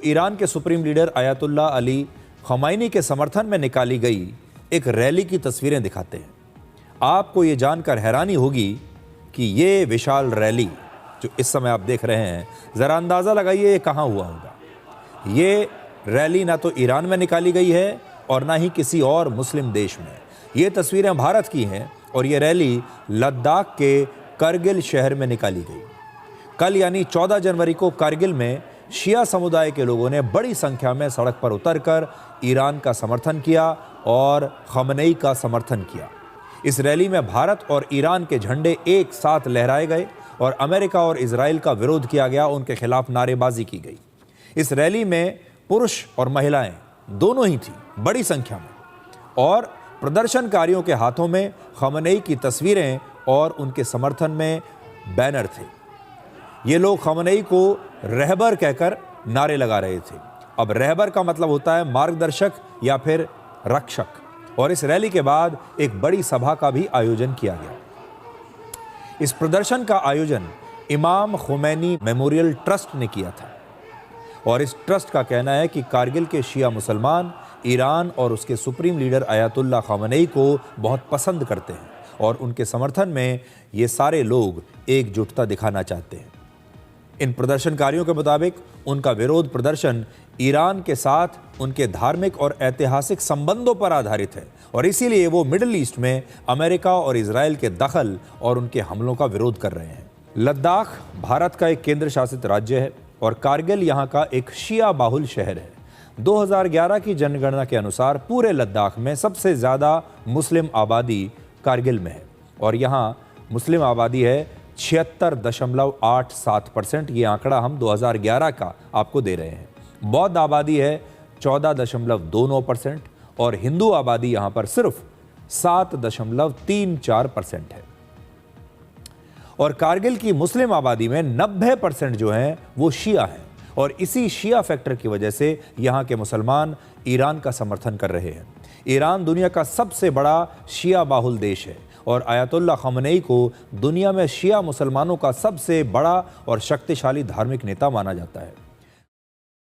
Iran के supreme leader Ayatollah Ali खमैनी के समर्थन में निकाली गई एक रैली की तस्वीरें दिखाते हैं। आपको ये जानकर हैरानी होगी कि ये विशाल रैली जो इस समय आप देख रहे हैं, ज़रा अंदाज़ा लगाइए ये कहाँ हुआ होगा। ये रैली ना तो ईरान में निकाली गई है और ना ही किसी और मुस्लिम देश में। ये तस्वीरें भारत की हैं और ये रैली लद्दाख के करगिल शहर में निकाली गई। कल यानी 14 जनवरी को कारगिल में शिया समुदाय के लोगों ने बड़ी संख्या में सड़क पर उतरकर ईरान का समर्थन किया और खमनेई का समर्थन किया। इस रैली में भारत और ईरान के झंडे एक साथ लहराए गए और अमेरिका और इजराइल का विरोध किया गया, उनके खिलाफ नारेबाजी की गई। इस रैली में पुरुष और महिलाएं दोनों ही थी बड़ी संख्या में, और प्रदर्शनकारियों के हाथों में खमनेई की तस्वीरें और उनके समर्थन में बैनर थे। ये लोग खमनेई को रहबर कहकर नारे लगा रहे थे। अब रहबर का मतलब होता है मार्गदर्शक या फिर रक्षक। और इस रैली के बाद एक बड़ी सभा का भी आयोजन किया गया। इस प्रदर्शन का आयोजन इमाम खुमैनी मेमोरियल ट्रस्ट ने किया था और इस ट्रस्ट का कहना है कि कारगिल के शिया मुसलमान ईरान और उसके सुप्रीम लीडर आयतुल्लाह खमनेई को बहुत पसंद करते हैं और उनके समर्थन में ये सारे लोग एकजुटता दिखाना चाहते हैं। इन प्रदर्शनकारियों के मुताबिक उनका विरोध प्रदर्शन ईरान के साथ उनके धार्मिक और ऐतिहासिक संबंधों पर आधारित है और इसीलिए वो मिडिल ईस्ट में अमेरिका और इजराइल के दखल और उनके हमलों का विरोध कर रहे हैं। लद्दाख भारत का एक केंद्र शासित राज्य है और कारगिल यहाँ का एक शिया बाहुल शहर है। 2011 की जनगणना के अनुसार पूरे लद्दाख में सबसे ज़्यादा मुस्लिम आबादी कारगिल में है और यहाँ मुस्लिम आबादी है 76.87%। ये आंकड़ा हम 2011 का आपको दे रहे हैं। बौद्ध आबादी है 14.29% और हिंदू आबादी यहाँ पर सिर्फ 7.34% है। और कारगिल की मुस्लिम आबादी में 90% जो हैं वो शिया हैं और इसी शिया फैक्टर की वजह से यहाँ के मुसलमान ईरान का समर्थन कर रहे हैं। ईरान दुनिया का सबसे बड़ा शिया बाहुल देश है और आयतुल्लाह खमनेई को दुनिया में शिया मुसलमानों का सबसे बड़ा और शक्तिशाली धार्मिक नेता माना जाता है।